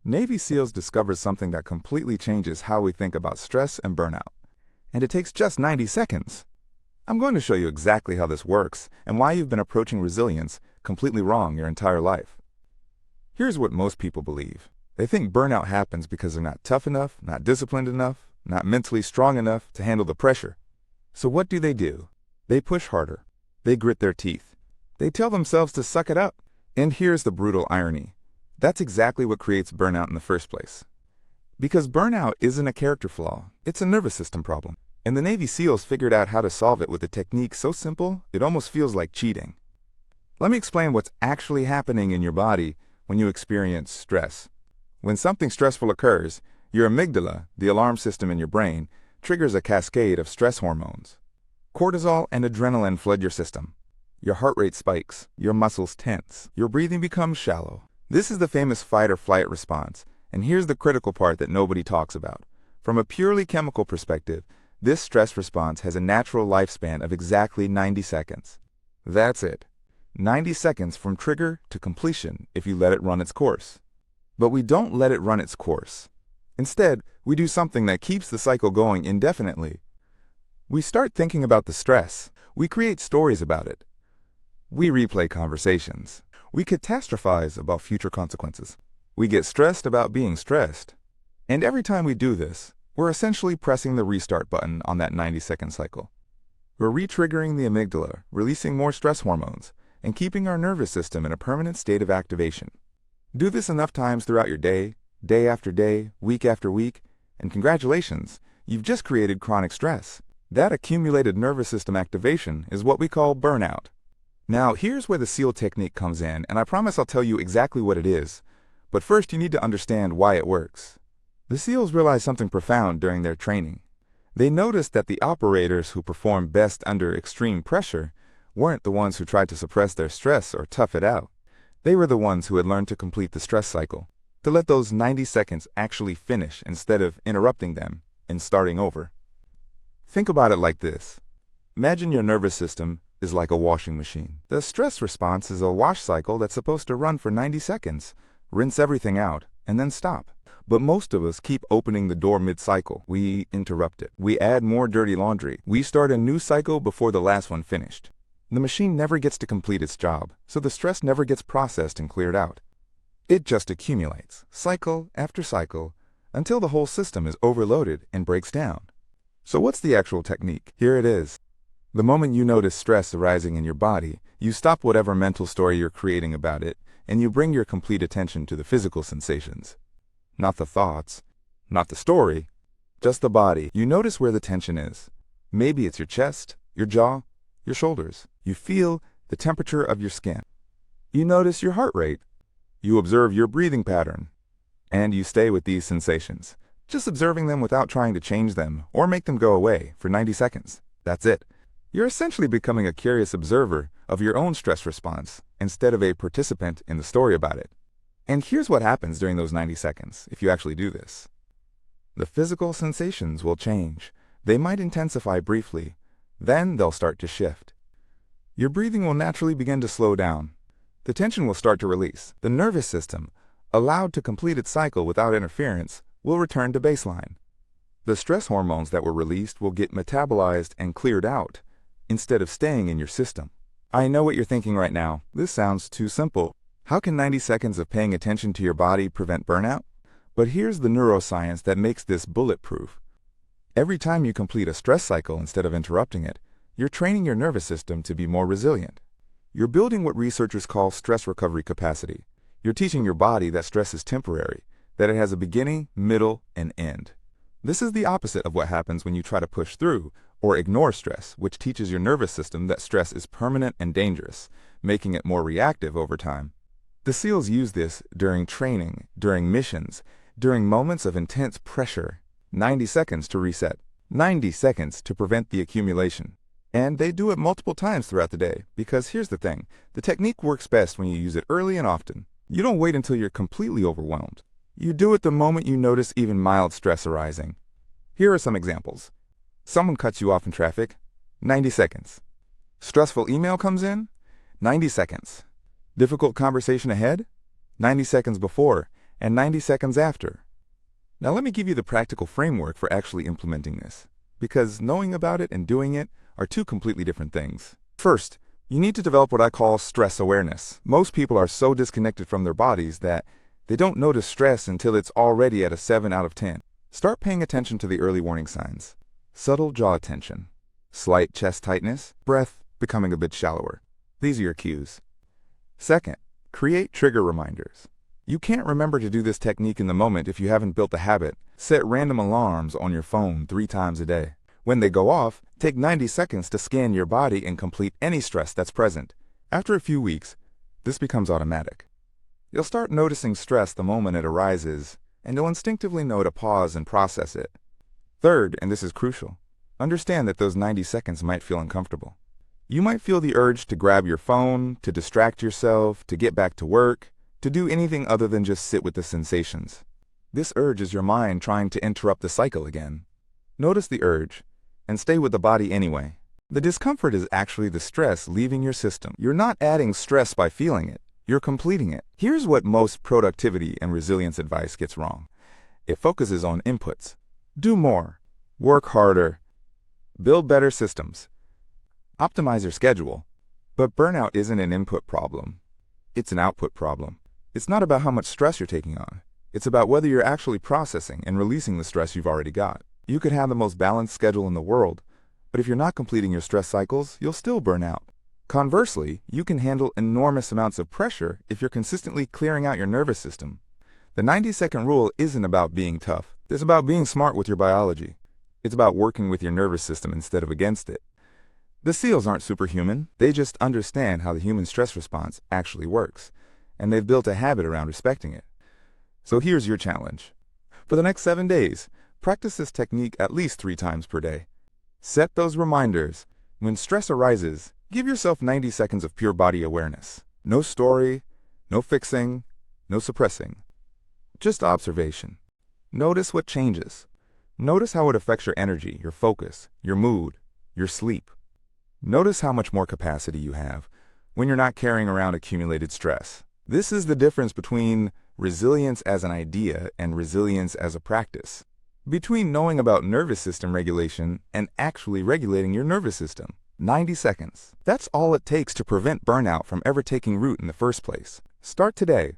Navy SEALs discovered something that completely changes how we think about stress and burnout. And it takes just 90 seconds. I'm going to show you exactly how this works and why you've been approaching resilience completely wrong your entire life. Here's what most people believe. They think burnout happens because they're not tough enough, not disciplined enough, not mentally strong enough to handle the pressure. So what do? They push harder. They grit their teeth. They tell themselves to suck it up. And here's the brutal irony. That's exactly what creates burnout in the first place. Because burnout isn't a character flaw, it's a nervous system problem. And the Navy SEALs figured out how to solve it with a technique so simple, it almost feels like cheating. Let me explain what's actually happening in your body when you experience stress. When something stressful occurs, your amygdala, the alarm system in your brain, triggers a cascade of stress hormones. Cortisol and adrenaline flood your system. Your heart rate spikes, your muscles tense, your breathing becomes shallow. This is the famous fight or flight response, and here's the critical part that nobody talks about. From a purely chemical perspective, this stress response has a natural lifespan of exactly 90 seconds. That's it. 90 seconds from trigger to completion if you let it run its course. But we don't let it run its course. Instead, we do something that keeps the cycle going indefinitely. We start thinking about the stress. We create stories about it. We replay conversations. We catastrophize about future consequences. We get stressed about being stressed. And every time we do this, we're essentially pressing the restart button on that 90-second cycle. We're re-triggering the amygdala, releasing more stress hormones, and keeping our nervous system in a permanent state of activation. Do this enough times throughout your day, day after day, week after week, and congratulations, you've just created chronic stress. That accumulated nervous system activation is what we call burnout. Now, here's where the SEAL technique comes in, and I promise I'll tell you exactly what it is. But first, you need to understand why it works. The SEALs realized something profound during their training. They noticed that the operators who performed best under extreme pressure weren't the ones who tried to suppress their stress or tough it out. They were the ones who had learned to complete the stress cycle, to let those 90 seconds actually finish instead of interrupting them and starting over. Think about it like this. Imagine your nervous system is like a washing machine. The stress response is a wash cycle that's supposed to run for 90 seconds, rinse everything out, and then stop. But most of us keep opening the door mid-cycle. We interrupt it. We add more dirty laundry. We start a new cycle before the last one finished. The machine never gets to complete its job, so the stress never gets processed and cleared out. It just accumulates, cycle after cycle, until the whole system is overloaded and breaks down. So what's the actual technique? Here it is. The moment you notice stress arising in your body, you stop whatever mental story you're creating about it, and you bring your complete attention to the physical sensations. Not the thoughts, not the story, just the body. You notice where the tension is. Maybe it's your chest, your jaw, your shoulders. You feel the temperature of your skin. You notice your heart rate. You observe your breathing pattern. And you stay with these sensations, just observing them without trying to change them or make them go away for 90 seconds. That's it. You're essentially becoming a curious observer of your own stress response instead of a participant in the story about it. And here's what happens during those 90 seconds if you actually do this. The physical sensations will change. They might intensify briefly, then they'll start to shift. Your breathing will naturally begin to slow down. The tension will start to release. The nervous system, allowed to complete its cycle without interference, will return to baseline. The stress hormones that were released will get metabolized and cleared out, instead of staying in your system. I know what you're thinking right now. This sounds too simple. How can 90 seconds of paying attention to your body prevent burnout? But here's the neuroscience that makes this bulletproof. Every time you complete a stress cycle instead of interrupting it, you're training your nervous system to be more resilient. You're building what researchers call stress recovery capacity. You're teaching your body that stress is temporary, that it has a beginning, middle, and end. This is the opposite of what happens when you try to push through or ignore stress, which teaches your nervous system that stress is permanent and dangerous, making it more reactive over time. The SEALs use this during training, during missions, during moments of intense pressure. 90 seconds to reset, 90 seconds to prevent the accumulation. And they do it multiple times throughout the day, because here's the thing, the technique works best when you use it early and often. You don't wait until you're completely overwhelmed. You do it the moment you notice even mild stress arising. Here are some examples. Someone cuts you off in traffic, 90 seconds. Stressful email comes in, 90 seconds. Difficult conversation ahead, 90 seconds before, and 90 seconds after. Now let me give you the practical framework for actually implementing this, because knowing about it and doing it are two completely different things. First, you need to develop what I call stress awareness. Most people are so disconnected from their bodies that they don't notice stress until it's already at a 7 out of 10. Start paying attention to the early warning signs. Subtle jaw tension, slight chest tightness, breath becoming a bit shallower. These are your cues. Second, create trigger reminders. You can't remember to do this technique in the moment if you haven't built the habit. Set random alarms on your phone 3 times a day. When they go off, take 90 seconds to scan your body and complete any stress that's present. After a few weeks, this becomes automatic. You'll start noticing stress the moment it arises, and you'll instinctively know to pause and process it. Third, and this is crucial, understand that those 90 seconds might feel uncomfortable. You might feel the urge to grab your phone, to distract yourself, to get back to work, to do anything other than just sit with the sensations. This urge is your mind trying to interrupt the cycle again. Notice the urge, and stay with the body anyway. The discomfort is actually the stress leaving your system. You're not adding stress by feeling it, you're completing it. Here's what most productivity and resilience advice gets wrong. It focuses on inputs. Do more, work harder, build better systems, optimize your schedule. But burnout isn't an input problem, it's an output problem. It's not about how much stress you're taking on. It's about whether you're actually processing and releasing the stress you've already got. You could have the most balanced schedule in the world, but if you're not completing your stress cycles, you'll still burn out. Conversely, you can handle enormous amounts of pressure if you're consistently clearing out your nervous system. The 90-second rule isn't about being tough. It's about being smart with your biology. It's about working with your nervous system instead of against it. The SEALs aren't superhuman. They just understand how the human stress response actually works, and they've built a habit around respecting it. So here's your challenge. For the next 7 days, practice this technique at least 3 times per day. Set those reminders. When stress arises, give yourself 90 seconds of pure body awareness. No story, no fixing, no suppressing. Just observation. Notice what changes. Notice how it affects your energy, your focus, your mood, your sleep. Notice how much more capacity you have when you're not carrying around accumulated stress. This is the difference between resilience as an idea and resilience as a practice. Between knowing about nervous system regulation and actually regulating your nervous system. 90 seconds. That's all it takes to prevent burnout from ever taking root in the first place. Start today.